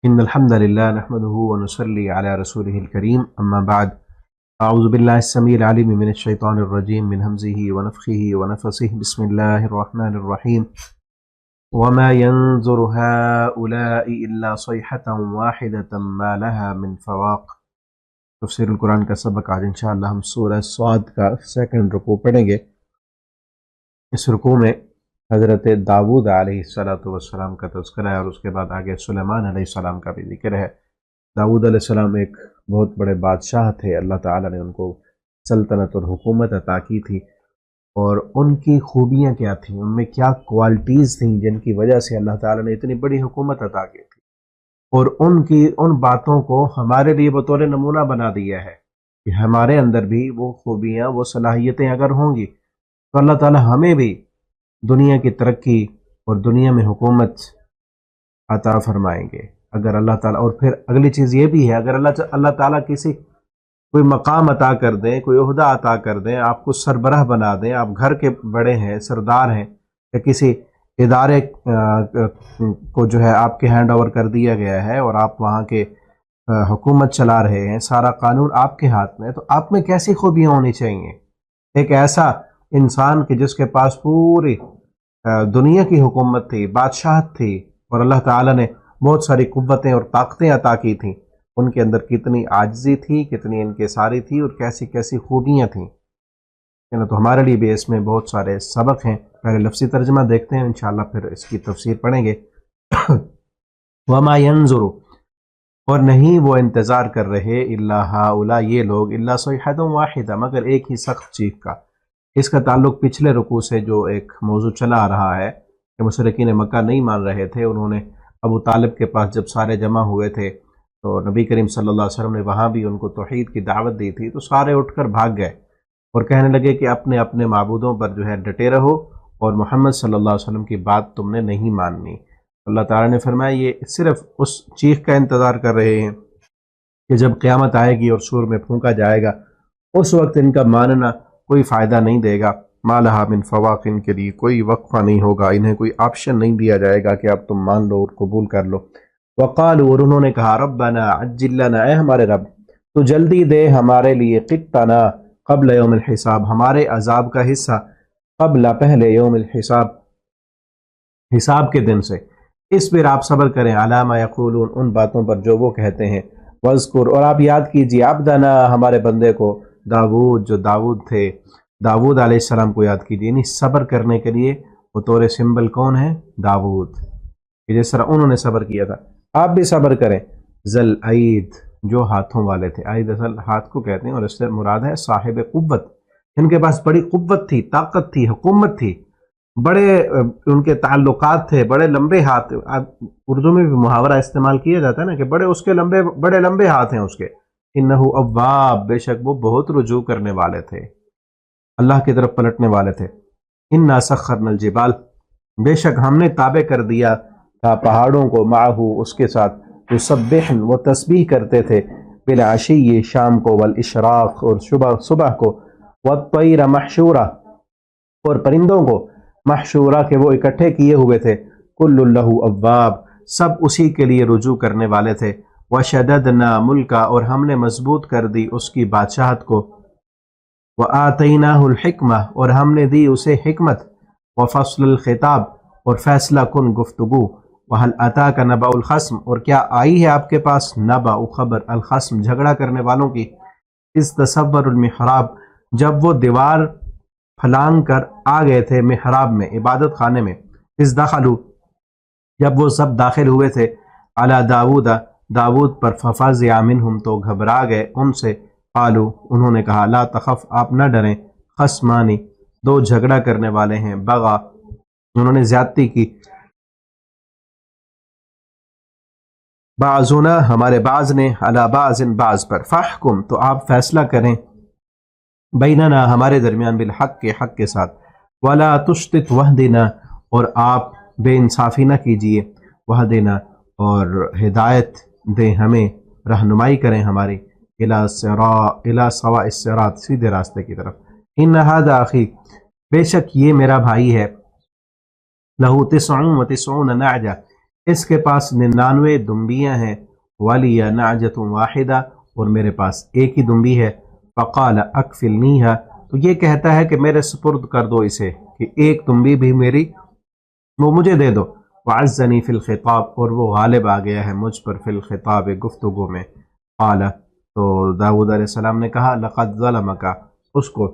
إن الحمد لله نحمده ونصلي على رسوله الكريم أما بعد أعوذ بالله السميع العليم من الشيطان الرجيم من همزه ونفخه ونفثه بسم الله الرحمن الرحيم وما ينظر هؤلاء إلا صيحة واحدة ما لها من فواق۔ تفسیر القرآن کا سبق آج انشاءاللہ ہم سورہ صاد کا سیکنڈ رکوع پڑھیں گے۔ اس رکوع میں حضرت داؤد علیہ السلام کا تذکرہ ہے اور اس کے بعد آگے سلیمان علیہ السلام کا بھی ذکر ہے۔ داؤد علیہ السلام ایک بہت بڑے بادشاہ تھے، اللہ تعالیٰ نے ان کو سلطنت اور حکومت عطا کی تھی، اور ان کی خوبیاں کیا تھیں، ان میں کیا کوالٹیز تھیں جن کی وجہ سے اللہ تعالیٰ نے اتنی بڑی حکومت عطا کی تھی، اور ان باتوں کو ہمارے لیے بطور نمونہ بنا دیا ہے کہ ہمارے اندر بھی وہ خوبیاں، وہ صلاحیتیں اگر ہوں گی تو اللہ تعالیٰ ہمیں بھی دنیا کی ترقی اور دنیا میں حکومت عطا فرمائیں گے اگر اللہ تعالیٰ۔ اور پھر اگلی چیز یہ بھی ہے، اگر اللہ تعالیٰ کسی کوئی مقام عطا کر دیں، کوئی عہدہ عطا کر دیں، آپ کو سربراہ بنا دیں، آپ گھر کے بڑے ہیں، سردار ہیں، یا کسی ادارے کو جو ہے آپ کے ہینڈ اوور کر دیا گیا ہے اور آپ وہاں کے حکومت چلا رہے ہیں، سارا قانون آپ کے ہاتھ میں ہے، تو آپ میں کیسی خوبیاں ہونی چاہیے؟ ایک ایسا انسان کہ جس کے پاس پوری دنیا کی حکومت تھی، بادشاہت تھی، اور اللہ تعالیٰ نے بہت ساری قوتیں اور طاقتیں عطا کی تھیں، ان کے اندر کتنی عاجزی تھی، کتنی انکساری تھی، اور کیسی کیسی خوبیاں تھیں۔ تو ہمارے لیے بھی اس میں بہت سارے سبق ہیں۔ پہلے لفظی ترجمہ دیکھتے ہیں، انشاءاللہ پھر اس کی تفسیر پڑھیں گے۔ وما ينظر، اور نہیں وہ انتظار کر رہے، الا ہؤلاء، یہ لوگ، الا صیحۃ واحدہ، مگر ایک ہی سخت چیخ کا۔ اس کا تعلق پچھلے رکوع سے جو ایک موضوع چلا آ رہا ہے کہ مشرکین مکہ نہیں مان رہے تھے، انہوں نے ابو طالب کے پاس جب سارے جمع ہوئے تھے تو نبی کریم صلی اللہ علیہ وسلم نے وہاں بھی ان کو توحید کی دعوت دی تھی، تو سارے اٹھ کر بھاگ گئے اور کہنے لگے کہ اپنے اپنے معبودوں پر جو ہے ڈٹے رہو، اور محمد صلی اللہ علیہ وسلم کی بات تم نے نہیں ماننی۔ اللہ تعالیٰ نے فرمایا یہ صرف اس چیخ کا انتظار کر رہے ہیں کہ جب قیامت آئے گی اور سور میں پھونکا جائے گا، اس وقت ان کا ماننا کوئی فائدہ نہیں دے گا۔ ما لہا من فواق، ان کے لیے کوئی وقفہ نہیں ہوگا، انہیں کوئی آپشن نہیں دیا جائے گا کہ اب تم مان لو اور قبول کر لو۔ وقالوا، اور انہوں نے کہا، ربنا عجل لنا، اے ہمارے رب تو جلدی دے ہمارے لیے، قطنا قبل یوم الحساب، ہمارے عذاب کا حصہ، قبل پہلے، یوم الحساب حساب کے دن سے۔ اصبر، آپ صبر کریں، علی ما یقولون، ان باتوں پر جو وہ کہتے ہیں، واذکر، اور آپ یاد کیجیے، عبدنا، ہمارے بندے کو، داؤد، جو داؤد تھے، داؤد علیہ السلام کو یاد کیجیے۔ یعنی صبر کرنے کے لیے بطور سمبل کون ہے؟ داؤد، کہ جس طرح انہوں نے صبر کیا تھا آپ بھی صبر کریں۔ ذل عید، جو ہاتھوں والے تھے، عید اصل ہاتھ کو کہتے ہیں، اور اس سے مراد ہے صاحب قوت، ان کے پاس بڑی قوت تھی، طاقت تھی، حکومت تھی، بڑے ان کے تعلقات تھے، بڑے لمبے ہاتھ۔ اردو میں بھی محاورہ استعمال کیا جاتا ہے نا کہ بڑے لمبے ہاتھ ہیں اس کے۔ انہ اواب، بے شک وہ بہت رجوع کرنے والے تھے، اللہ کی طرف پلٹنے والے تھے۔ انا سخرنا الجبال، بے شک ہم نے تابع کر دیا تھا پہاڑوں کو، معہو، اس کے ساتھ، یسبحن، وہ تسبیح کرتے تھے، بالعشی، شام کو، والاشراق، اور صبح کو، والطیر محشورہ، اور پرندوں کو، محشورہ کے وہ اکٹھے کیے ہوئے تھے، کل لہ اواب، سب اسی کے لیے رجوع کرنے والے تھے۔ وشددنا ملکا، اور ہم نے مضبوط کر دی اس کی بادشاہت کو، وآتیناہ الحکمہ، اور ہم نے دی اسے حکمت، وفصل الخطاب، اور فیصلہ کن گفتگو، وہل اتاک نبأ الخصم، اور کیا آئی ہے آپ کے پاس نبأ خبر، الخصم، جھگڑا کرنے والوں کی، اذ تصور المحراب، جب وہ دیوار پھلانگ کر آ گئے تھے محراب میں، عبادت خانے میں، اذ دخلوا، جب وہ سب داخل ہوئے تھے، علی داؤد پر، ففزع منہم، تو گھبرا گئے ان سے، قالوا، انہوں نے کہا، لا تخف، آپ نہ ڈریں، خصمانی، دو جھگڑا کرنے والے ہیں، بغا، انہوں نے زیادتی کی، بعضنا، ہمارے بعض نے، علی بعض، بعض پر، فاحکم، تو آپ فیصلہ کریں، بیننا، ہمارے درمیان، بالحق، کے حق کے ساتھ، ولا تشتت وحدنا، اور آپ بے انصافی نہ کیجیے، وحدنا، اور ہدایت دیں ہمیں، رہنمائی کریں ہماری، الی سواء الصراط، سیدھے راستے کی طرف۔ ان ھذا اخی، بے شک یہ میرا بھائی ہے، لہ 99 نعجہ، اس کے پاس 99 دمبیاں ہیں، ولی نعجۃ واحدہ، اور میرے پاس ایک ہی دمبی ہے۔ فقال اکفلنیہا، تو یہ کہتا ہے کہ میرے سپرد کر دو اسے، کہ ایک دمبی بھی میری وہ مجھے دے دو۔ وعزنی فی الخطاب، اور وہ غالب آ گیا ہے مجھ پر، فی الخطاب گفتگو میں۔ قال، تو داؤد علیہ السلام نے کہا، لقد ظلمک، اس کو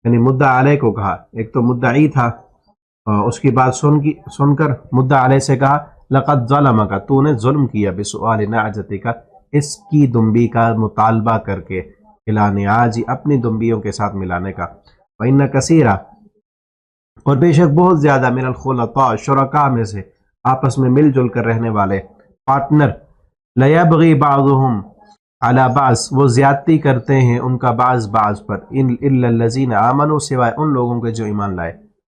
یعنی مدعا علیہ کو کہا، ایک تو مدعی تھا، اس کی بات سن کر مدعا علیہ سے کہا، لقد ظلمک، تو نے ظلم کیا، بسؤال نعجتک، اس کی دمبی کا مطالبہ کر کے، الی نعاجی، اپنی دمبیوں کے ساتھ ملانے کا۔ وَإِنَّ كَثِيرًا، اور بے شک بہت زیادہ، من الخلطاء، شرکاء میں سے، آپس میں مل جل کر رہنے والے، پارٹنر، لیبغی بعضهم علی بعض، وہ زیادتی کرتے ہیں ان کا بعض پر، الا الذین آمنوا، سوائے ان لوگوں کے جو ایمان لائے،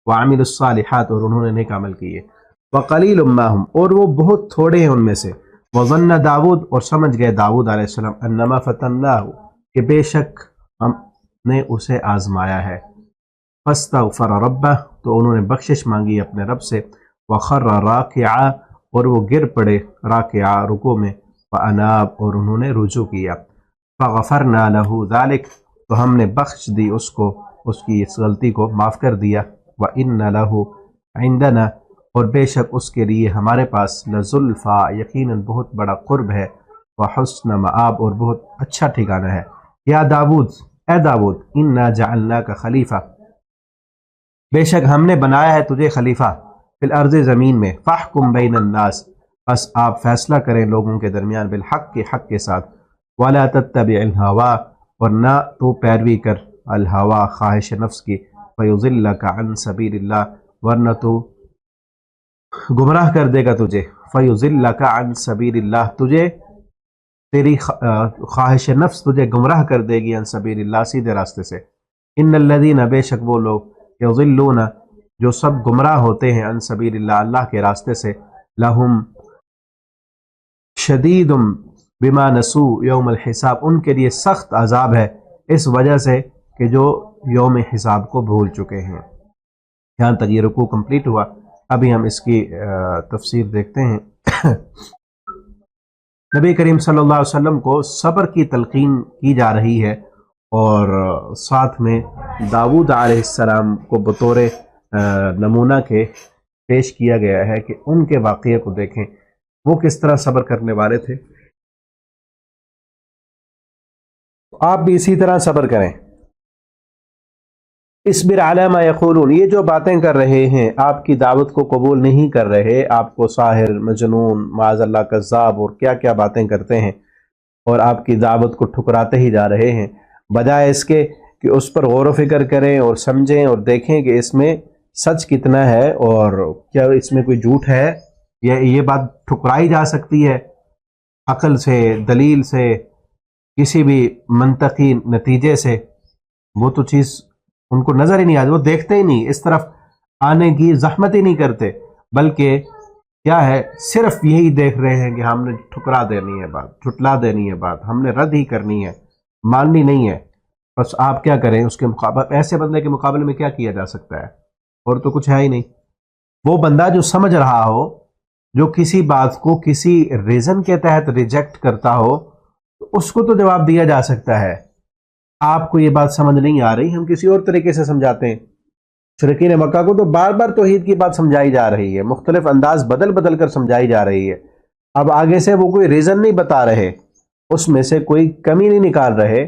وعملوا الصالحات، اور انہوں نے نیک عمل کیے، وقلیل ما هم، اور وہ بہت تھوڑے ہیں ان میں سے، وظن داود، اور سمجھ گئے داود علیہ السلام، انما فتناہ، کہ بے شک ہم نے اسے آزمایا ہے، فاستغفر ربہ، تو انہوں نے بخشش مانگی اپنے رب سے، وخر راکعا، اور وہ گر پڑے راکعا، رکوع میں، فاناب، اور انہوں نے رجوع کیا، فغفرنا لہ ذلک، تو ہم نے بخش دی اس کو، اس کی اس غلطی کو معاف کر دیا، وَإِنَّ لَهُ عِندَنَا، اور بے شک اس کے لیے ہمارے پاس، لزلفا، یقیناً بہت بڑا قرب ہے، وحسن مآب، اور بہت اچھا ٹھکانہ ہے، یا داود، اے داود، انا جعلناک خلیفہ، بے شک ہم نے بنایا ہے تجھے خلیفہ، فی الارض، زمین میں، فاحکم بین الناس، بس آپ فیصلہ کریں لوگوں کے درمیان، بالحق، کے حق کے ساتھ، ولا تتبع الہوا، اور نہ تو پیروی کر الہوا، خواہش نفس کی، فیضلک عن سبیل اللہ، ورنہ تو گمراہ کر دے گا تجھے، فیضلک عن سبیل اللہ، تجھے تیری خواہش نفس تجھے گمراہ کر دے گی، عن سبیل اللہ، سیدھے راستے سے۔ ان الذین، بے شک وہ لوگ، یضلون، جو سب گمراہ ہوتے ہیں، عن سبیل اللہ، اللہ کے راستے سے، لہم شدید بما نسوا یوم الحساب، ان کے لیے سخت عذاب ہے اس وجہ سے کہ جو یوم حساب کو بھول چکے ہیں۔ یہاں تک یہ رکوع کمپلیٹ ہوا، ابھی ہم اس کی تفسیر دیکھتے ہیں۔ نبی کریم صلی اللہ علیہ وسلم کو صبر کی تلقین کی جا رہی ہے، اور ساتھ میں داؤد علیہ السلام کو بطور نمونہ کے پیش کیا گیا ہے کہ ان کے واقعے کو دیکھیں، وہ کس طرح صبر کرنے والے تھے، آپ بھی اسی طرح صبر کریں۔ اصبر علی ما یقولون، یہ جو باتیں کر رہے ہیں، آپ کی دعوت کو قبول نہیں کر رہے، آپ کو ساحر، مجنون، معاذ اللہ کذاب، اور کیا کیا باتیں کرتے ہیں، اور آپ کی دعوت کو ٹھکراتے ہی جا رہے ہیں، بجائے اس کے کہ اس پر غور و فکر کریں اور سمجھیں اور دیکھیں کہ اس میں سچ کتنا ہے، اور کیا اس میں کوئی جھوٹ ہے، یا یہ بات ٹھکرائی جا سکتی ہے عقل سے، دلیل سے، کسی بھی منطقی نتیجے سے، وہ تو چیز ان کو نظر ہی نہیں آتی، وہ دیکھتے ہی نہیں، اس طرف آنے کی زحمت ہی نہیں کرتے، بلکہ کیا ہے، صرف یہی دیکھ رہے ہیں کہ ہم نے ٹھکرا دینی ہے بات، جھٹلا دینی ہے بات، ہم نے رد ہی کرنی ہے، ماننی نہیں ہے۔ بس آپ کیا کریں، اس کے مقابلے، ایسے بندے کے مقابلے میں کیا کیا جا سکتا ہے، اور تو کچھ ہے ہی نہیں۔ وہ بندہ جو سمجھ رہا ہو، جو کسی بات کو کسی ریزن کے تحت ریجیکٹ کرتا ہو، تو اس کو تو جواب دیا جا سکتا ہے۔ آپ کو یہ بات سمجھ نہیں آ رہی، ہم کسی اور طریقے سے سمجھاتے ہیں۔ مشرکین مکہ کو تو بار بار توحید کی بات سمجھائی جا رہی ہے، مختلف انداز بدل بدل کر سمجھائی جا رہی ہے، اب آگے سے وہ کوئی ریزن نہیں بتا رہے، اس میں سے کوئی کمی نہیں نکال رہے،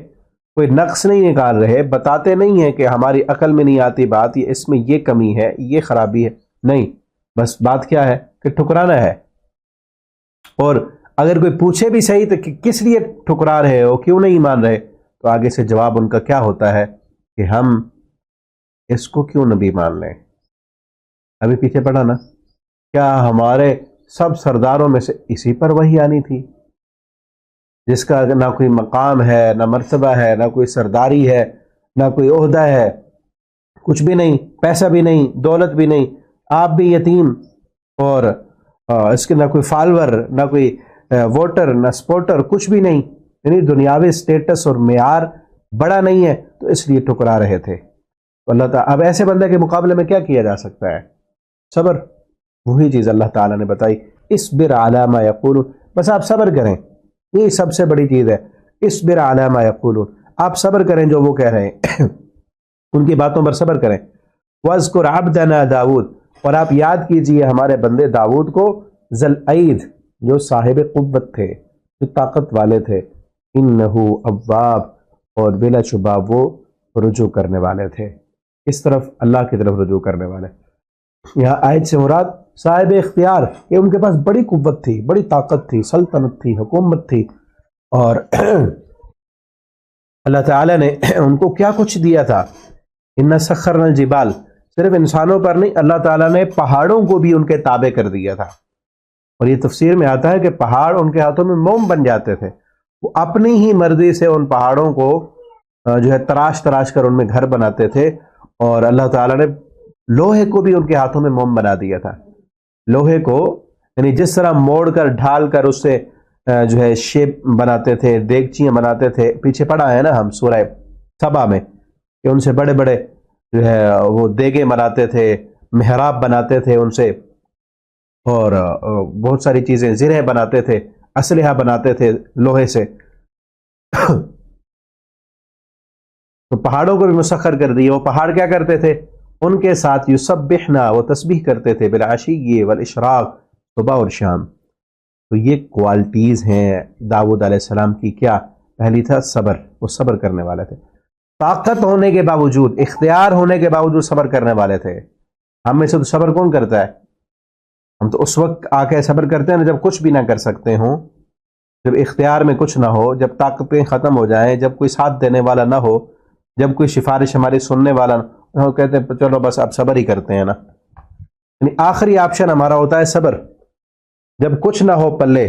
کوئی نقص نہیں نکال رہے، بتاتے نہیں ہیں کہ ہماری عقل میں نہیں آتی بات، یہ اس میں یہ کمی ہے، یہ خرابی ہے، نہیں، بس بات کیا ہے کہ ٹھکرانا ہے۔ اور اگر کوئی پوچھے بھی صحیح تو کس لیے ٹھکرا رہے ہو، کیوں نہیں مان رہے، تو آگے سے جواب ان کا کیا ہوتا ہے کہ ہم اس کو کیوں نبی مان لیں۔ ابھی پیچھے پڑھا نا، کیا ہمارے سب سرداروں میں سے اسی پر وحی آنی تھی، جس کا نہ کوئی مقام ہے، نہ مرتبہ ہے، نہ کوئی سرداری ہے، نہ کوئی عہدہ ہے، کچھ بھی نہیں، پیسہ بھی نہیں، دولت بھی نہیں، آپ بھی یتیم، اور اس کے نہ کوئی فالور، نہ کوئی ووٹر، نہ سپورٹر، کچھ بھی نہیں، یعنی دنیاوی سٹیٹس اور معیار بڑا نہیں ہے، تو اس لیے ٹھکرا رہے تھے۔ تو اللہ تعالیٰ اب ایسے بندے کے مقابلے میں کیا کیا جا سکتا ہے؟ صبر، وہی چیز اللہ تعالیٰ نے بتائی، اصبر علی ما یقولون، بس آپ صبر کریں، یہ سب سے بڑی چیز ہے، اصبر علی ما یقولون، آپ صبر کریں جو وہ کہہ رہے ہیں ان کی باتوں پر صبر کریں۔ وَاذْكُرْ عَبْدَنَا داود، اور آپ یاد کیجئے ہمارے بندے داود کو، ذل عید، جو صاحب قوت تھے، جو طاقت والے تھے، انہو اواب، اور بلا شبہ وہ رجوع کرنے والے تھے، اس طرف اللہ کی طرف رجوع کرنے والے۔ یہاں آیت سے مراد صاحب اختیار، یہ ان کے پاس بڑی قوت تھی، بڑی طاقت تھی، سلطنت تھی، حکومت تھی، اور اللہ تعالیٰ نے ان کو کیا کچھ دیا تھا۔ اِنَّا سَخَّرْنَا الْجِبَالَ، صرف انسانوں پر نہیں، اللہ تعالیٰ نے پہاڑوں کو بھی ان کے تابع کر دیا تھا، اور یہ تفسیر میں آتا ہے کہ پہاڑ ان کے ہاتھوں میں موم بن جاتے تھے، وہ اپنی ہی مرضی سے ان پہاڑوں کو جو ہے تراش تراش کر ان میں گھر بناتے تھے، اور اللہ تعالیٰ نے لوہے کو بھی ان کے ہاتھوں میں موم بنا دیا تھا۔ لوہے کو یعنی جس طرح موڑ کر ڈھال کر اس سے جو ہے شیپ بناتے تھے، دیگچیاں بناتے تھے، پیچھے پڑھا ہے نا ہم سورہ سبا میں کہ ان سے بڑے بڑے جو ہے وہ دیگیں بناتے تھے، محراب بناتے تھے ان سے، اور بہت ساری چیزیں، زرہیں بناتے تھے، اسلحہ بناتے تھے لوہے سے تو پہاڑوں کو بھی مسخر کر دیے۔ وہ پہاڑ کیا کرتے تھے؟ ان کے ساتھ یسبحنا، وہ تسبیح کرتے تھے، بالعشی والاشراق، صبح اور شام۔ تو یہ کوالٹیز ہیں داؤد علیہ السلام کی، کیا؟ پہلی تھا صبر، وہ صبر کرنے والے تھے، طاقت ہونے کے باوجود، اختیار ہونے کے باوجود صبر کرنے والے تھے۔ ہم میں سے تو صبر کون کرتا ہے؟ ہم تو اس وقت آ کے صبر کرتے ہیں نا جب کچھ بھی نہ کر سکتے ہوں، جب اختیار میں کچھ نہ ہو، جب طاقتیں ختم ہو جائیں، جب کوئی ساتھ دینے والا نہ ہو، جب کوئی سفارش ہماری سننے والا نہ ہو، کہتے ہیں چلو بس اب صبر ہی کرتے ہیں نا۔ یعنی آخری آپشن ہمارا ہوتا ہے صبر، جب کچھ نہ ہو پلے،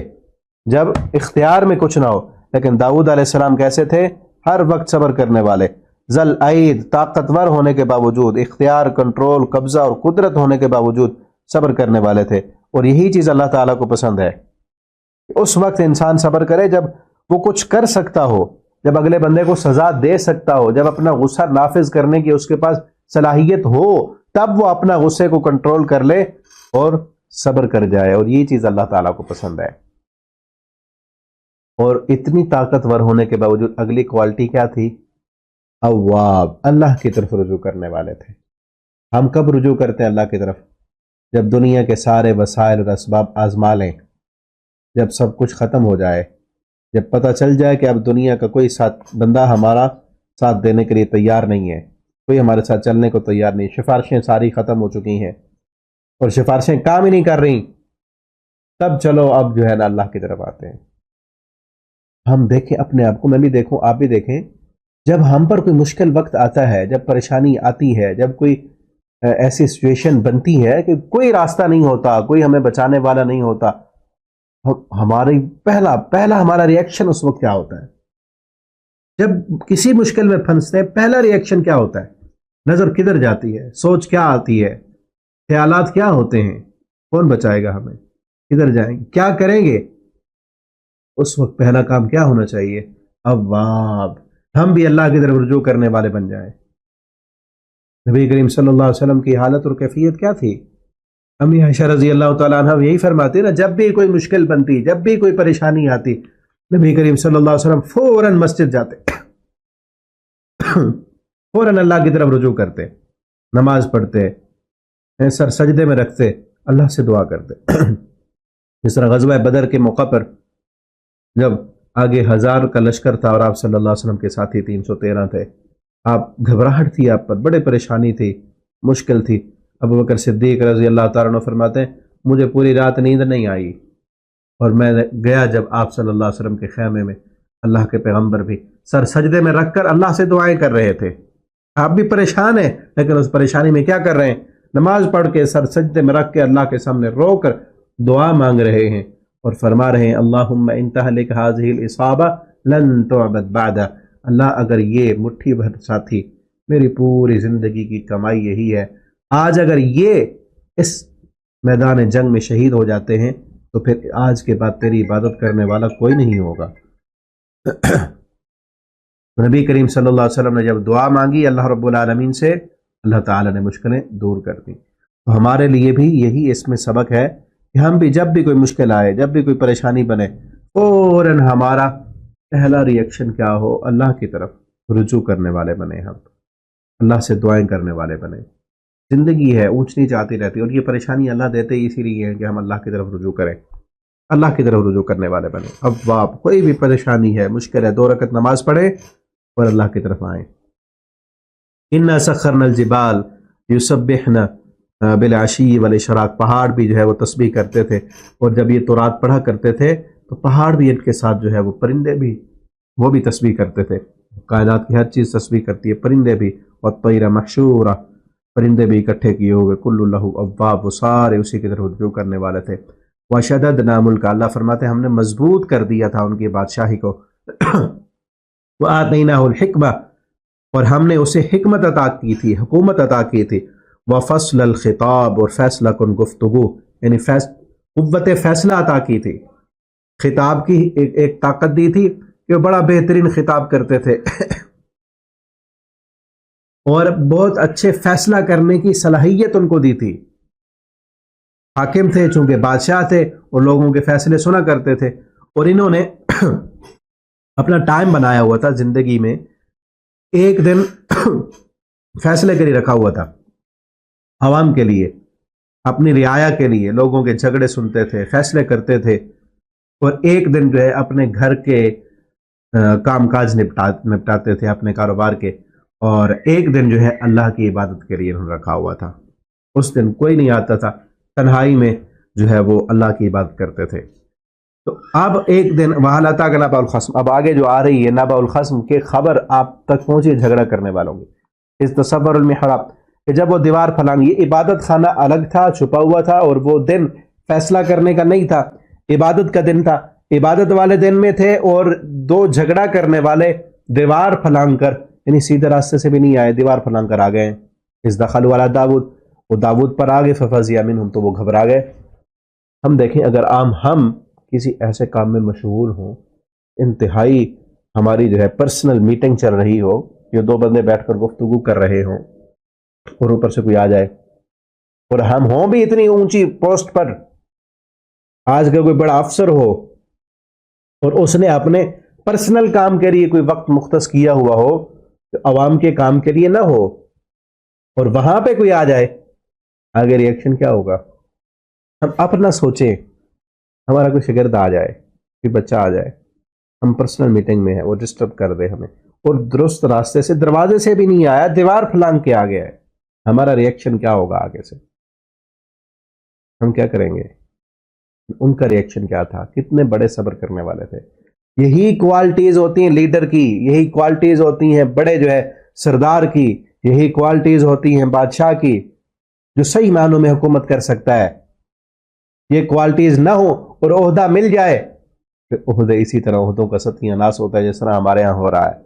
جب اختیار میں کچھ نہ ہو۔ لیکن داؤد علیہ السلام کیسے تھے؟ ہر وقت صبر کرنے والے، ذل عید، طاقتور ہونے کے باوجود، اختیار، کنٹرول، قبضہ اور قدرت ہونے کے باوجود صبر کرنے والے تھے۔ اور یہی چیز اللہ تعالیٰ کو پسند ہے، اس وقت انسان صبر کرے جب وہ کچھ کر سکتا ہو، جب اگلے بندے کو سزا دے سکتا ہو، جب اپنا غصہ نافذ کرنے کی اس کے پاس صلاحیت ہو، تب وہ اپنا غصے کو کنٹرول کر لے اور صبر کر جائے، اور یہ چیز اللہ تعالیٰ کو پسند ہے۔ اور اتنی طاقتور ہونے کے باوجود اگلی کوالٹی کیا تھی؟ اواب، اللہ کی طرف رجوع کرنے والے تھے۔ ہم کب رجوع کرتے ہیں اللہ کی طرف؟ جب دنیا کے سارے وسائل اور اسباب آزما لیں، جب سب کچھ ختم ہو جائے، جب پتہ چل جائے کہ اب دنیا کا کوئی بندہ ہمارا ساتھ دینے کے لیے تیار نہیں ہے، کوئی ہمارے ساتھ چلنے کو تیار نہیں، سفارشیں ساری ختم ہو چکی ہیں اور سفارشیں کام ہی نہیں کر رہی، تب چلو اب جو ہے نا اللہ کی طرف آتے ہیں۔ ہم دیکھیں اپنے آپ کو، میں بھی دیکھوں، آپ بھی دیکھیں، جب ہم پر کوئی مشکل وقت آتا ہے، جب پریشانی آتی ہے، جب کوئی ایسی سچویشن بنتی ہے کہ کوئی راستہ نہیں ہوتا، کوئی ہمیں بچانے والا نہیں ہوتا، ہماری پہلا ہمارا ریئیکشن اس وقت کیا ہوتا ہے؟ جب کسی مشکل میں پھنستے ہیں پہلا ریئیکشن کیا ہوتا ہے؟ نظر کدھر جاتی ہے؟ سوچ کیا آتی ہے؟ خیالات کیا ہوتے ہیں؟ کون بچائے گا ہمیں؟ کدھر جائیں گے؟ کیا کریں گے؟ اس وقت پہلا کام کیا ہونا چاہیے؟ اواب، ہم بھی اللہ کی طرف رجوع کرنے والے بن جائیں۔ نبی کریم صلی اللہ علیہ وسلم کی حالت اور کیفیت کیا تھی؟ امی عائشہ رضی اللہ تعالیٰ عنہ یہی فرماتی نا، جب بھی کوئی مشکل بنتی، جب بھی کوئی پریشانی آتی، نبی کریم صلی اللہ علیہ وسلم فوراً مسجد جاتے، فوراً اللہ کی طرف رجوع کرتے، نماز پڑھتے، سر سجدے میں رکھتے، اللہ سے دعا کرتے۔ جس طرح غزوہ بدر کے موقع پر جب آگے 1000 کا لشکر تھا اور آپ صلی اللہ علیہ وسلم کے ساتھی 313 تھے، آپ گھبراہٹ تھی، آپ پر بڑے پریشانی تھی، مشکل تھی۔ ابو بکر صدیق رضی اللہ تعالیٰ عنہ فرماتے ہیں مجھے پوری رات نیند نہیں آئی، اور میں گیا جب آپ صلی اللہ علیہ وسلم کے خیمے میں، اللہ کے پیغمبر بھی سر سجدے میں رکھ کر اللہ سے دعائیں کر رہے تھے۔ آپ بھی پریشان ہیں، لیکن اس پریشانی میں کیا کر رہے ہیں؟ نماز پڑھ کے سر سجدے میں رکھ کے اللہ کے سامنے رو کر دعا مانگ رہے ہیں، اور فرما رہے ہیں اللہم ان تہلک ہذہ العصابہ لن تعبد بعد، اللہ اگر یہ مٹھی بھر ساتھی، میری پوری زندگی کی کمائی یہی ہے، آج اگر یہ اس میدان جنگ میں شہید ہو جاتے ہیں تو پھر آج کے بعد تیری عبادت کرنے والا کوئی نہیں ہوگا۔ نبی کریم صلی اللہ علیہ وسلم نے جب دعا مانگی اللہ رب العالمین سے، اللہ تعالیٰ نے مشکلیں دور کر دیں۔ تو ہمارے لیے بھی یہی اس میں سبق ہے کہ ہم بھی جب بھی کوئی مشکل آئے، جب بھی کوئی پریشانی بنے، فوراً ہمارا پہلا ریئیکشن کیا ہو؟ اللہ کی طرف رجوع کرنے والے بنے، ہم اللہ سے دعائیں کرنے والے بنے۔ زندگی ہے اونچ نیچ آتی رہتی ہے، اور یہ پریشانی اللہ دیتے ہی اسی لیے ہے کہ ہم اللہ کی طرف رجوع کریں، اللہ کی طرف رجوع کرنے والے بنے۔ اب آپ کوئی بھی پریشانی ہے، مشکل ہے، 2 رکعت نماز پڑھیں اور اللہ کی طرف آئیں۔ اِنَّا سَخَّرْنَا الْجِبَالَ يُسَبِّحْنَ بِالْعَشِيِّ وَالْإِشْرَاقِ، پہاڑ بھی جو ہے وہ تسبیح کرتے تھے، اور جب یہ تورات پڑھا کرتے تھے تو پہاڑ بھی ان کے ساتھ جو ہے وہ پرندے بھی وہ بھی تسبیح کرتے تھے۔ کائنات کی ہر چیز تسبیح کرتی ہے، پرندے بھی، وَالطَّيْرَ مَحْشُورًا، پرندے بھی اکٹھے کیے ہوئے، كُلٌّ لَهُ أَوَّابٌ، وہ سارے اسی کی طرف رجوع کرنے والے تھے۔ وَشَدَدْنَا مُلْكَ، اللہ فرماتے ہیں ہم نے مضبوط کر دیا تھا ان کی بادشاہی کو۔ وَآتَيْنَاهُ الْحِكْمَةَ، اور ہم نے اسے حکمت عطا کی تھی، حکومت عطا کی تھی۔ وَفَصْلَ الْخِطَابِ، اور فیصلہ کن گفتگو، یعنی قوت فیصلہ عطا کی تھی، خطاب کی ایک طاقت دی تھی کہ وہ بڑا بہترین خطاب کرتے تھے اور بہت اچھے فیصلہ کرنے کی صلاحیت ان کو دی تھی۔ حاکم تھے، چونکہ بادشاہ تھے، اور لوگوں کے فیصلے سنا کرتے تھے، اور انہوں نے اپنا ٹائم بنایا ہوا تھا زندگی میں، ایک دن فیصلے کے لیے رکھا ہوا تھا، عوام کے لیے، اپنی رعایا کے لیے، لوگوں کے جھگڑے سنتے تھے، فیصلے کرتے تھے، اور ایک دن جو ہے اپنے گھر کے کام کاج نپٹاتے تھے، اپنے کاروبار کے، اور ایک دن جو ہے اللہ کی عبادت کے لیے انہوں نے رکھا ہوا تھا۔ اس دن کوئی نہیں آتا تھا، تنہائی میں جو ہے وہ اللہ کی عبادت کرتے تھے۔ تو اب ایک دن وہاں لاتا کہ نبأ الخصم، اب آگے جو آ رہی ہے نبأ الخصم کی خبر آپ تک پہنچی جھگڑا کرنے والوں کی۔ اس تصور المحراب، کہ جب وہ دیوار پھلانگی، یہ عبادت خانہ الگ تھا، چھپا ہوا تھا، اور وہ دن فیصلہ کرنے کا نہیں تھا، عبادت کا دن تھا، عبادت والے دن میں تھے، اور 2 جھگڑا کرنے والے دیوار پھلانگ کر، یعنی سیدھے راستے سے بھی نہیں آئے، دیوار پھلانگ کر آ گئے۔ اس دخلوا علی داؤد، وہ داؤد پر آ گئے، ففزع منہم، تو وہ گھبرا گئے۔ ہم دیکھیں اگر ہم کسی ایسے کام میں مشغول ہوں، انتہائی ہماری جو ہے پرسنل میٹنگ چل رہی ہو، یہ 2 بندے بیٹھ کر گفتگو کر رہے ہوں، اور اوپر سے کوئی آ جائے، اور ہم ہوں بھی اتنی اونچی پوسٹ پر، آج کا کوئی بڑا افسر ہو، اور اس نے اپنے پرسنل کام کے لیے کوئی وقت مختص کیا ہوا ہو، تو عوام کے کام کے لیے نہ ہو، اور وہاں پہ کوئی آ جائے، آگے ریئیکشن کیا ہوگا؟ ہم اپنا سوچیں، ہمارا کوئی شاگرد آ جائے، کوئی بچہ آ جائے، ہم پرسنل میٹنگ میں ہیں، وہ ڈسٹرب کر دے ہمیں، اور درست راستے سے، دروازے سے بھی نہیں آیا، دیوار پھلانگ کے آ گیا ہے، ہمارا ریئیکشن کیا ہوگا؟ آگے سے ہم کیا کریں گے؟ ان کا ریئیکشن کیا تھا؟ کتنے بڑے صبر کرنے والے تھے۔ یہی کوالٹیز ہوتی ہیں لیڈر کی، یہی کوالٹیز ہوتی ہیں بڑے جو ہے سردار کی، یہی کوالٹیز ہوتی ہیں بادشاہ کی، جو صحیح معنوں میں حکومت کر سکتا ہے۔ یہ کوالٹیز نہ ہو اور عہدہ مل جائے، پھر عہدے اسی طرح عہدوں کا ستیہ ناس ہوتا ہے، جس طرح ہمارے ہاں ہو رہا ہے۔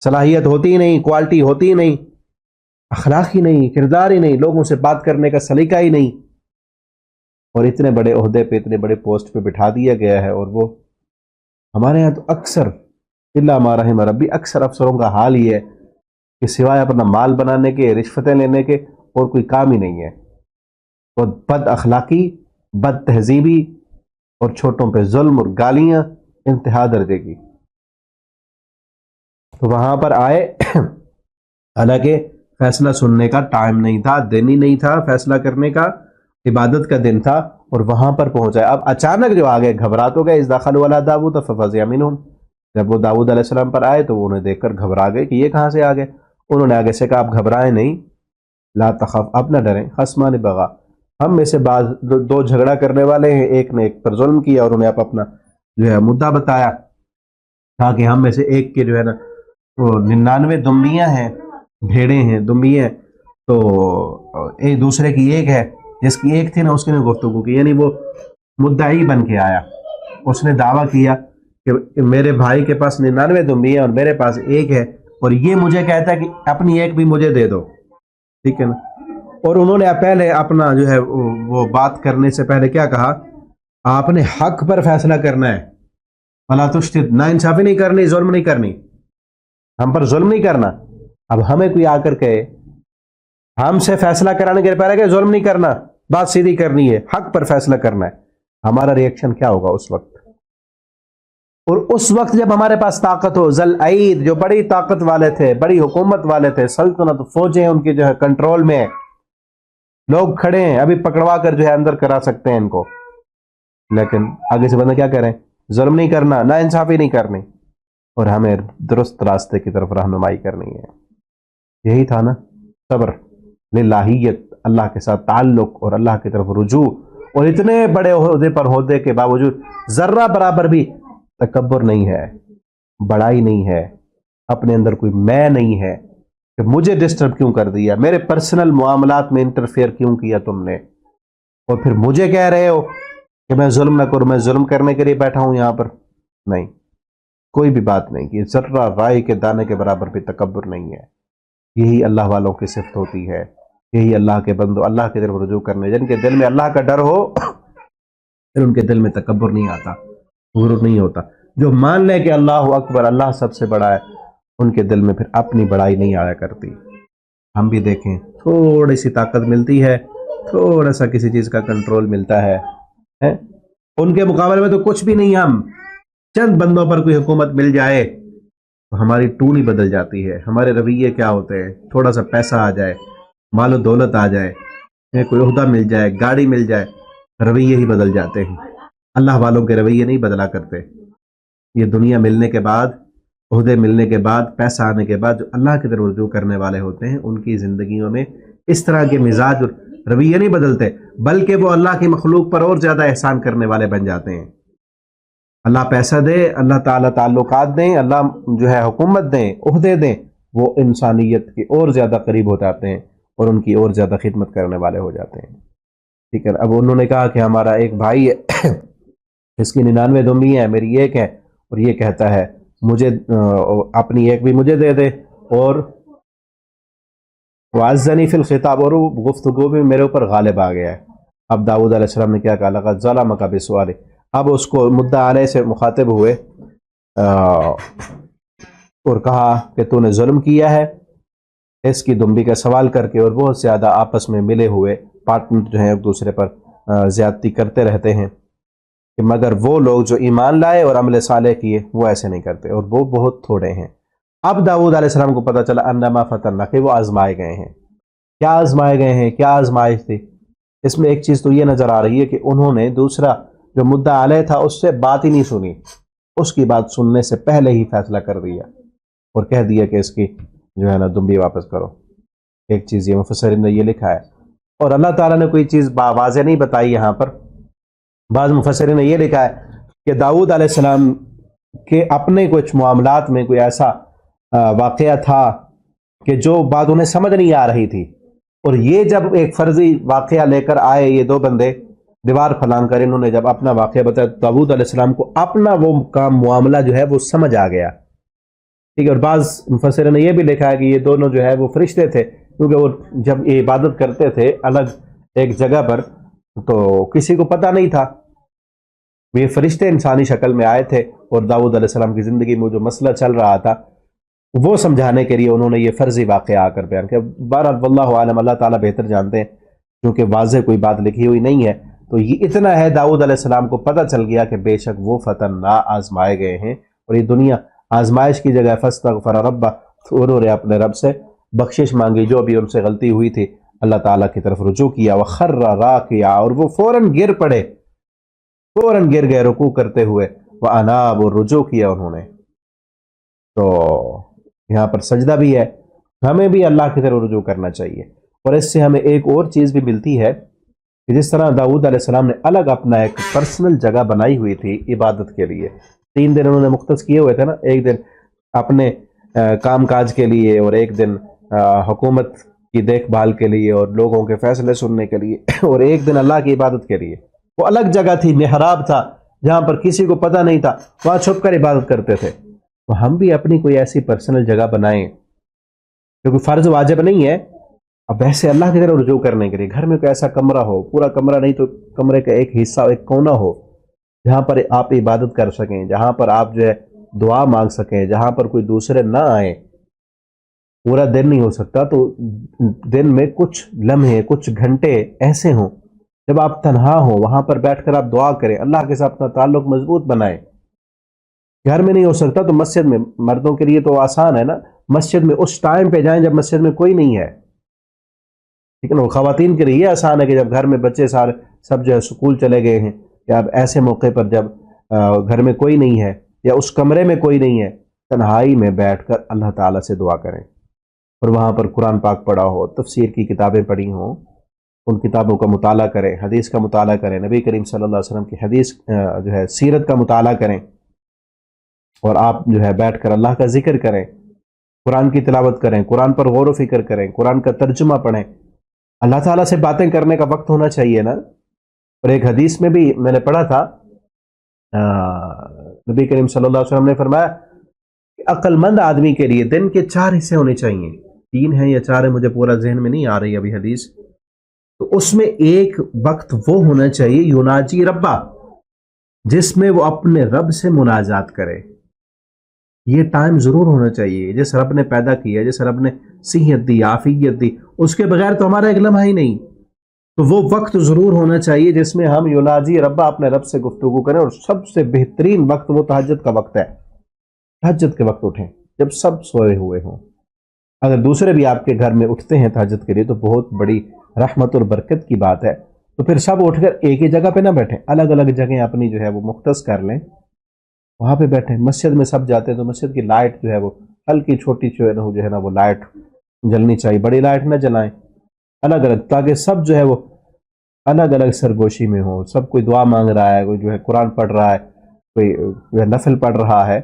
صلاحیت ہوتی ہی نہیں، کوالٹی ہوتی ہی نہیں، اخلاق ہی نہیں، کردار ہی نہیں، لوگوں سے بات کرنے کا سلیقہ ہی نہیں، اور اتنے بڑے عہدے پہ، اتنے بڑے پوسٹ پہ بٹھا دیا گیا ہے۔ اور وہ ہمارے ہاں تو اکثر، الا ما رحم ربی، اکثر افسروں کا حال یہ ہے کہ سوائے اپنا مال بنانے کے، رشوتیں لینے کے، اور کوئی کام ہی نہیں ہے۔ اور بد اخلاقی، بد تہذیبی، اور چھوٹوں پہ ظلم اور گالیاں انتہا درجے کی۔ تو وہاں پر آئے، حالانکہ فیصلہ سننے کا ٹائم نہیں تھا، دن ہی نہیں تھا فیصلہ کرنے کا، عبادت کا دن تھا، اور وہاں پر پہنچائے۔ اب اچانک جو آگے گھبرا تو گئے، اذ دخلوا علی داؤد ففزع منہم، جب وہ داؤد علیہ السلام پر آئے تو وہ انہیں دیکھ کر گھبرا گئے کہ یہ کہاں سے آ گئے۔ انہوں نے آگے سے کہا آپ گھبرائیں نہیں، لا تخف، اب نہ ڈریں، خصمان بغا، ہم میں سے بعض 2 جھگڑا کرنے والے ہیں، ایک نے ایک پر ظلم کیا، اور انہیں اپنا جو ہے مدعا بتایا، کہا کہ ہم میں سے ایک کے جو ہے نا وہ 99 دمبیاں ہیں، بھیڑیں ہیں، دمبی ہیں، تو ایک دوسرے کی ایک ہے، جس کی ایک تھی نا اس کی نے گفتگو کی، یعنی وہ مدعی بن کے آیا، اس نے دعویٰ کیا کہ میرے بھائی کے پاس 99 دمبی ہیں اور میرے پاس ایک ہے، اور یہ مجھے کہتا ہے کہ اپنی ایک بھی مجھے دے دو، ٹھیک ہے نا۔ اور انہوں نے پہلے اپنا جو ہے وہ بات کرنے سے پہلے کیا کہا؟ آپ نے حق پر فیصلہ کرنا ہے، فلا تشتت، نا انصافی نہیں کرنی، ظلم نہیں کرنی، ہم پر ظلم نہیں کرنا۔ اب ہمیں کوئی آ کر کہے، ہم سے فیصلہ کرانے کے پہلے کہ ظلم نہیں کرنا، بات سیدھی کرنی ہے، حق پر فیصلہ کرنا ہے، ہمارا ریئیکشن کیا ہوگا اس وقت؟ اور اس وقت جب ہمارے پاس طاقت ہو، ذوالعید جو بڑی طاقت والے تھے، بڑی حکومت والے تھے، سلطنت فوجیں ان کی جو ہے کنٹرول میں، لوگ کھڑے ہیں ابھی پکڑوا کر جو ہے اندر کرا سکتے ہیں ان کو، لیکن آگے سے بندہ کیا کریں؟ ظلم نہیں کرنا، نا انصافی نہیں کرنی، اور ہمیں درست راستے کی طرف رہنمائی کرنی ہے۔ یہی تھا نا صبر، للہیت، اللہ کے ساتھ تعلق اور اللہ کی طرف رجوع، اور اتنے بڑے عہدے پر ہونے کے باوجود ذرہ برابر بھی تکبر نہیں ہے، بڑائی نہیں ہے، اپنے اندر کوئی میں نہیں ہے کہ مجھے ڈسٹرب کیوں کر دیا، میرے پرسنل معاملات میں انٹرفیئر کیوں کیا تم نے، اور پھر مجھے کہہ رہے ہو کہ میں ظلم نہ کروں، میں ظلم کرنے کے لیے بیٹھا ہوں یہاں پر؟ نہیں، کوئی بھی بات نہیں کہ ذرہ رائے کے دانے کے برابر بھی تکبر نہیں ہے۔ یہی اللہ والوں کی صفت ہوتی ہے، یہی اللہ کے بندوں، اللہ کی طرف رجوع کرنے، جن کے دل میں اللہ کا ڈر ہو پھر ان کے دل میں تکبر نہیں آتا، غرور نہیں ہوتا۔ جو مان لے کہ اللہ اکبر، اللہ سب سے بڑا ہے، ان کے دل میں پھر اپنی بڑائی نہیں آیا کرتی۔ ہم بھی دیکھیں، تھوڑی سی طاقت ملتی ہے، تھوڑا سا کسی چیز کا کنٹرول ملتا ہے، ان کے مقابلے میں تو کچھ بھی نہیں، ہم چند بندوں پر کوئی حکومت مل جائے تو ہماری ٹونی بدل جاتی ہے، ہمارے رویے کیا ہوتے ہیں، تھوڑا سا پیسہ آ جائے، مال و دولت آ جائے، کوئی عہدہ مل جائے، گاڑی مل جائے، رویے ہی بدل جاتے ہیں۔ اللہ والوں کے رویے نہیں بدلا کرتے۔ یہ دنیا ملنے کے بعد، عہدے ملنے کے بعد، پیسہ آنے کے بعد جو اللہ کی طرف رجوع کرنے والے ہوتے ہیں، ان کی زندگیوں میں اس طرح کے مزاج اور رویے نہیں بدلتے، بلکہ وہ اللہ کی مخلوق پر اور زیادہ احسان کرنے والے بن جاتے ہیں۔ اللہ پیسہ دے، اللہ تعالیٰ تعلقات دیں، اللہ جو ہے حکومت دیں، عہدے دیں، وہ انسانیت کے اور زیادہ قریب ہو جاتے ہیں اور ان کی اور زیادہ خدمت کرنے والے ہو جاتے ہیں۔ ٹھیک ہے، اب انہوں نے کہا کہ ہمارا ایک بھائی ہے، اس کی 99 دمبی ہیں، میری ایک ہے، اور یہ کہتا ہے مجھے اپنی ایک بھی مجھے دے دے، اور وعزنی فی الخطاب، اور وہ گفتگو بھی میرے اوپر غالب آ گیا ہے۔ اب داؤد علیہ السلام نے کیا کہا؟ لقد ظلمک بسؤالہ، اب اس کو مدعا علیہ سے مخاطب ہوئے اور کہا کہ تو نے ظلم کیا ہے اس کی دمبی کا سوال کر کے، اور بہت زیادہ آپس میں ملے ہوئے پارٹنر جو ہیں ایک دوسرے پر زیادتی کرتے رہتے ہیں، کہ مگر وہ لوگ جو ایمان لائے اور عمل صالح کیے وہ ایسے نہیں کرتے، اور وہ بہت تھوڑے ہیں۔ اب داؤد علیہ السلام کو پتہ چلا انما فتنہ، کہ وہ آزمائے گئے ہیں۔ کیا آزمائے گئے ہیں؟ کیا آزمائش تھی؟ اس میں ایک چیز تو یہ نظر آ رہی ہے کہ انہوں نے دوسرا جو مدعا علیہ تھا اس سے بات ہی نہیں سنی، اس کی بات سننے سے پہلے ہی فیصلہ کر دیا اور کہہ دیا کہ اس کی جو ہے نا دمبی واپس کرو۔ ایک چیز یہ مفسرین نے یہ لکھا ہے، اور اللہ تعالیٰ نے کوئی چیز واضح نہیں بتائی یہاں پر۔ بعض مفسرین نے یہ لکھا ہے کہ داؤد علیہ السلام کے اپنے کچھ معاملات میں کوئی ایسا واقعہ تھا کہ جو بات انہیں سمجھ نہیں آ رہی تھی، اور یہ جب ایک فرضی واقعہ لے کر آئے یہ دو بندے دیوار پھلانگ کر، انہوں نے جب اپنا واقعہ بتایا داؤد علیہ السلام کو اپنا وہ کام معاملہ جو ہے وہ سمجھ آ گیا۔ ٹھیک ہے، اور بعض مفسرین نے یہ بھی لکھا ہے کہ یہ دونوں جو ہے وہ فرشتے تھے، کیونکہ وہ جب یہ عبادت کرتے تھے الگ ایک جگہ پر تو کسی کو پتہ نہیں تھا، یہ فرشتے انسانی شکل میں آئے تھے، اور داؤد علیہ السلام کی زندگی میں جو مسئلہ چل رہا تھا وہ سمجھانے کے لیے انہوں نے یہ فرضی واقعہ آ کر بیان کیا۔ بہرحال واللہ عالم، اللہ تعالیٰ بہتر جانتے ہیں، کیونکہ واضح کوئی بات لکھی ہوئی نہیں ہے۔ تو یہ اتنا ہے، داؤد علیہ السلام کو پتہ چل گیا کہ بے شک وہ فتن نہ آزمائے گئے ہیں، اور یہ دنیا آزمائش کی جگہ فاستغفر ربہ، انہوں نے اپنے رب سے بخشش مانگی جو بھی ان سے غلطی ہوئی تھی، اللہ تعالیٰ کی طرف رجوع کیا، وخر راکعا، اور وہ فوراً گر پڑے، فوراً گر گئے رکوع کرتے ہوئے، واناب، اور رجوع کیا انہوں نے۔ تو یہاں پر سجدہ بھی ہے، ہمیں بھی اللہ کی طرف رجوع کرنا چاہیے۔ اور اس سے ہمیں ایک اور چیز بھی ملتی ہے کہ جس طرح داؤد علیہ السلام نے الگ اپنا ایک پرسنل جگہ بنائی ہوئی تھی عبادت کے لیے، 3 دن انہوں نے مختص کیے ہوئے تھے نا، ایک دن اپنے کام کاج کے لیے، اور ایک دن حکومت کی دیکھ بھال کے لیے اور لوگوں کے فیصلے سننے کے لیے، اور ایک دن اللہ کی عبادت کے لیے۔ وہ الگ جگہ تھی، محراب تھا جہاں پر کسی کو پتہ نہیں تھا، وہاں چھپ کر عبادت کرتے تھے۔ تو ہم بھی اپنی کوئی ایسی پرسنل جگہ بنائیں، کیونکہ فرض واجب نہیں ہے، اب ایسے اللہ کی طرف رجوع کرنے کے لیے گھر میں کوئی ایسا کمرہ ہو، پورا کمرہ نہیں تو کمرے کا ایک حصہ، ایک کونا ہو، جہاں پر آپ عبادت کر سکیں، جہاں پر آپ جو ہے دعا مانگ سکیں، جہاں پر کوئی دوسرے نہ آئیں۔ پورا دن نہیں ہو سکتا تو دن میں کچھ لمحے کچھ گھنٹے ایسے ہوں جب آپ تنہا ہو، وہاں پر بیٹھ کر آپ دعا کریں، اللہ کے ساتھ اپنا تعلق مضبوط بنائیں۔ گھر میں نہیں ہو سکتا تو مسجد میں، مردوں کے لیے تو آسان ہے نا، مسجد میں اس ٹائم پہ جائیں جب مسجد میں کوئی نہیں ہے، ٹھیک ہے نا۔ خواتین کے لیے یہ آسان ہے کہ جب گھر میں بچے سارے سب جو ہے سکول چلے گئے ہیں، یا اب ایسے موقع پر جب گھر میں کوئی نہیں ہے یا اس کمرے میں کوئی نہیں ہے، تنہائی میں بیٹھ کر اللہ تعالیٰ سے دعا کریں، اور وہاں پر قرآن پاک پڑھا ہو، تفسیر کی کتابیں پڑھی ہوں، ان کتابوں کا مطالعہ کریں، حدیث کا مطالعہ کریں، نبی کریم صلی اللہ علیہ وسلم کی حدیث جو ہے سیرت کا مطالعہ کریں، اور آپ جو ہے بیٹھ کر اللہ کا ذکر کریں، قرآن کی تلاوت کریں، قرآن پر غور و فکر کریں، قرآن کا ترجمہ پڑھیں۔ اللہ تعالیٰ سے باتیں کرنے کا وقت ہونا چاہیے نا۔ اور ایک حدیث میں بھی میں نے پڑھا تھا، نبی کریم صلی اللہ علیہ وسلم نے فرمایا کہ عقل مند آدمی کے لیے دن کے 4 حصے ہونے چاہیے، 3 ہیں یا 4 ہیں مجھے پورا ذہن میں نہیں آ رہی ابھی حدیث، تو اس میں ایک وقت وہ ہونا چاہیے یوناجی ربا، جس میں وہ اپنے رب سے مناجات کرے۔ یہ ٹائم ضرور ہونا چاہیے، جس رب نے پیدا کیا، جس رب نے صحت دی، عافیت دی، اس کے بغیر تو ہمارا ایک لمحہ ہی نہیں، تو وہ وقت ضرور ہونا چاہیے جس میں ہم یوناجی ربا اپنے رب سے گفتگو کریں۔ اور سب سے بہترین وقت وہ تہجد کا وقت ہے، تہجد کے وقت اٹھیں جب سب سوئے ہوئے ہوں۔ اگر دوسرے بھی آپ کے گھر میں اٹھتے ہیں تہجد کے لیے تو بہت بڑی رحمت اور برکت کی بات ہے، تو پھر سب اٹھ کر ایک ہی جگہ پہ نہ بیٹھیں، الگ الگ جگہیں اپنی جو ہے وہ مختص کر لیں، وہاں پہ بیٹھیں۔ مسجد میں سب جاتے ہیں تو مسجد کی لائٹ جو ہے وہ ہلکی چھوٹی جو ہے نا وہ لائٹ جلنی چاہیے، بڑی لائٹ نہ جلائیں، الگ الگ، تاکہ سب جو ہے وہ الگ الگ سرگوشی میں ہو۔ سب کوئی دعا مانگ رہا ہے، کوئی جو ہے قرآن پڑھ رہا ہے، کوئی جو ہے نفل پڑھ رہا ہے،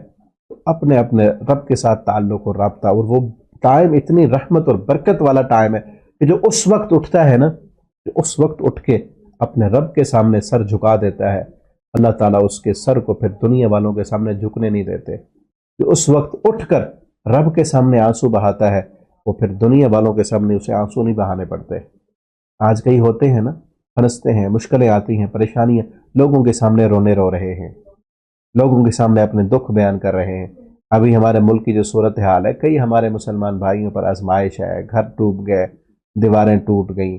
اپنے اپنے رب کے ساتھ تعلق اور رابطہ۔ اور وہ ٹائم اتنی رحمت اور برکت والا ٹائم ہے کہ جو اس وقت اٹھتا ہے نا، جو اس وقت اٹھ کے اپنے رب کے سامنے سر جھکا دیتا ہے، اللہ تعالیٰ اس کے سر کو پھر دنیا والوں کے سامنے جھکنے نہیں دیتے۔ جو اس وقت اٹھ کر رب کے سامنے آنسو بہاتا ہے، وہ پھر دنیا والوں کے سامنے اسے آنسو نہیں بہانے پڑتے۔ آج کئی ہوتے ہیں نا، پھنستے ہیں، مشکلیں آتی ہیں، پریشانیاں، لوگوں کے سامنے رونے رو رہے ہیں، لوگوں کے سامنے اپنے دکھ بیان کر رہے ہیں۔ ابھی ہمارے ملک کی جو صورتحال ہے، کئی ہمارے مسلمان بھائیوں پر آزمائش ہے، گھر ٹوٹ گئے، دیواریں ٹوٹ گئیں،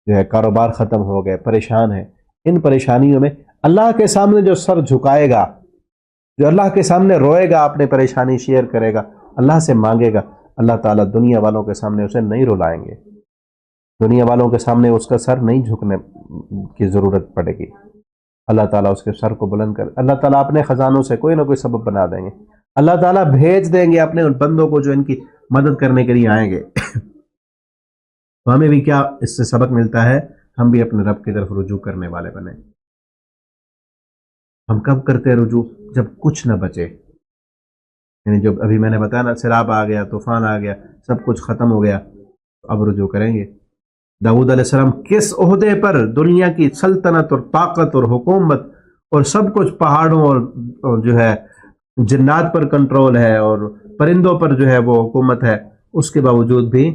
جو ہے کاروبار ختم ہو گئے، پریشان ہیں۔ ان پریشانیوں میں اللہ کے سامنے جو سر جھکائے گا، جو اللہ کے سامنے روئے گا، اپنے پریشانی شیئر کرے گا، اللہ سے مانگے گا، اللہ تعالیٰ دنیا والوں کے سامنے اسے نہیں رلائیں گے، دنیا والوں کے سامنے اس کا سر نہیں جھکنے کی ضرورت پڑے گی۔ اللہ تعالیٰ اس کے سر کو بلند کر، اللہ تعالیٰ اپنے خزانوں سے کوئی نہ کوئی سبب بنا دیں گے، اللہ تعالیٰ بھیج دیں گے اپنے ان بندوں کو جو ان کی مدد کرنے کے لیے آئیں گے۔ تو ہمیں بھی کیا اس سے سبق ملتا ہے؟ ہم بھی اپنے رب کی طرف رجوع کرنے والے بنیں۔ ہم کب کرتے ہیں رجوع؟ جب کچھ نہ بچے، یعنی جب ابھی میں نے بتایا نا، سیلاب آ گیا، طوفان آ گیا، سب کچھ ختم ہو گیا، اب رجوع کریں گے۔ داؤد علیہ السلام کس عہدے پر، دنیا کی سلطنت اور طاقت اور حکومت اور سب کچھ، پہاڑوں اور جو ہے جنات پر کنٹرول ہے اور پرندوں پر جو ہے وہ حکومت ہے، اس کے باوجود بھی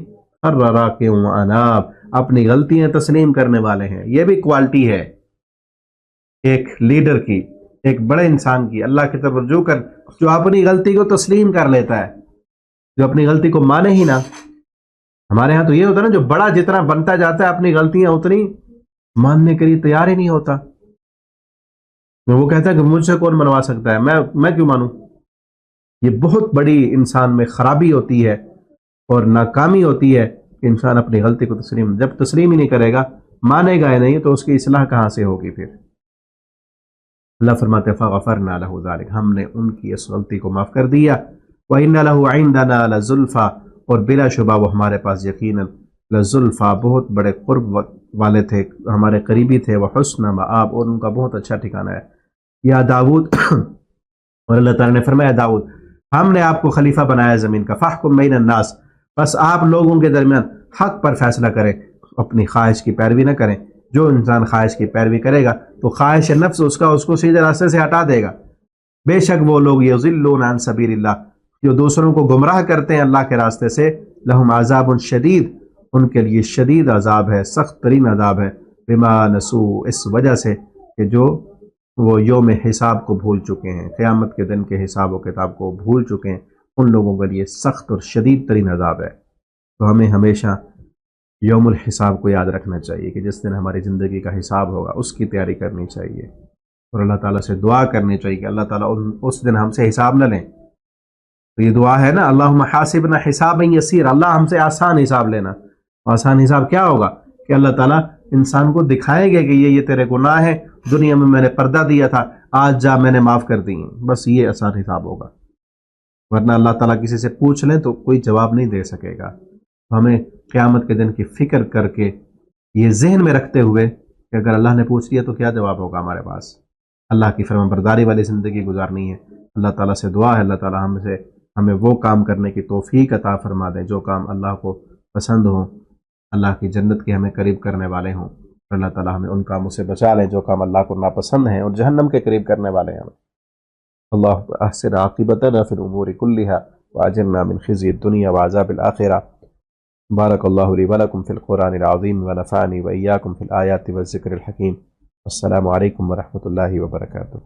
راکع واناب، اپنی غلطیاں تسلیم کرنے والے ہیں۔ یہ بھی کوالٹی ہے ایک لیڈر کی، ایک بڑے انسان کی، اللہ کی طرف رجوع کر، جو اپنی غلطی کو تسلیم کر لیتا ہے، جو اپنی غلطی کو مانے ہی نہ۔ ہمارے ہاں تو یہ ہوتا ہے نا، جو بڑا جتنا بنتا جاتا ہے اپنی غلطیاں اتنی ماننے کے لیے تیار ہی نہیں ہوتا۔ وہ کہتا ہے کہ مجھ سے کون منوا سکتا ہے، میں کیوں مانوں۔ یہ بہت بڑی انسان میں خرابی ہوتی ہے اور ناکامی ہوتی ہے کہ انسان اپنی غلطی کو جب تسلیم ہی نہیں کرے گا، مانے گا ہی نہیں، تو اس کی اصلاح کہاں سے ہوگی پھر؟ اللہ فرماتے ہیں فَغَفَرْنَا لَهُ ذَلِكَ، ہم نے ان کی اس غلطی کو معاف کر دیا۔ وَإِنَّ لَهُ عِندَنَا لَزُلْفَىٰ، اور بلا شبہ وہ ہمارے پاس یقیناً لَزُلْفَىٰ، بہت بڑے قرب والے تھے، ہمارے قریبی تھے، وَحُسْنَ مَآب، اور ان کا بہت اچھا ٹھکانہ ہے۔ یا داؤد، اور اللہ تعالیٰ نے فرمایا داؤد، ہم نے آپ کو خلیفہ بنایا زمین کا، فَاحْكُم بَيْنَ النَّاسِ، بس آپ لوگوں کے درمیان حق پر فیصلہ کریں، اپنی خواہش کی پیروی نہ کریں۔ جو انسان خواہش کی پیروی کرے گا تو خواہش نفس اس کو سیدھے راستے سے ہٹا دے گا۔ بے شک وہ لوگ یضلون عن سبیل اللہ، جو دوسروں کو گمراہ کرتے ہیں اللہ کے راستے سے، لہم عذاب شدید، ان کے لیے شدید عذاب ہے، سخت ترین عذاب ہے، بما نسوا، اس وجہ سے کہ جو وہ یوم حساب کو بھول چکے ہیں، قیامت کے دن کے حساب و کتاب کو بھول چکے ہیں، ان لوگوں کے لیے سخت اور شدید ترین عذاب ہے۔ تو ہمیں ہمیشہ یوم الحساب کو یاد رکھنا چاہیے کہ جس دن ہماری زندگی کا حساب ہوگا اس کی تیاری کرنی چاہیے، اور اللہ تعالیٰ سے دعا کرنی چاہیے کہ اللہ تعالیٰ اس دن ہم سے حساب نہ لیں۔ تو یہ دعا ہے نا، اللہم حاسبنا حسابا یسیر، اللہ ہم سے آسان حساب لینا۔ آسان حساب کیا ہوگا کہ اللہ تعالیٰ انسان کو دکھائیں گے کہ یہ تیرے گناہ ہے، دنیا میں میں نے پردہ دیا تھا، آج جا میں نے معاف کر دی ہیں، بس یہ آسان حساب ہوگا۔ ورنہ اللہ تعالیٰ کسی سے پوچھ لیں تو کوئی جواب نہیں دے سکے گا۔ ہمیں قیامت کے دن کی فکر کر کے یہ ذہن میں رکھتے ہوئے کہ اگر اللہ نے پوچھ لیا تو کیا جواب ہوگا ہمارے پاس، اللہ کی فرمان برداری والی زندگی گزارنی ہے۔ اللہ تعالیٰ سے دعا ہے اللہ تعالیٰ ہمیں وہ کام کرنے کی توفیق عطا فرما دیں جو کام اللہ کو پسند ہوں، اللہ کی جنت کے ہمیں قریب کرنے والے ہوں، اور اللہ تعالیٰ ہمیں ان کاموں سے بچا لیں جو کام اللہ کو ناپسند ہیں اور جہنم کے قریب کرنے والے ہیں۔ اللہ احسن عاقبتنا فی الامور کلھا واجرنا من خزي الدنيا وعذاب الآخرة۔ بارک اللہ لی ولکم فی القرآن العظیم ونفعنی وإیاکم فی الآیات والذکر الحکیم۔ السلام علیکم ورحمۃ اللہ وبرکاتہ۔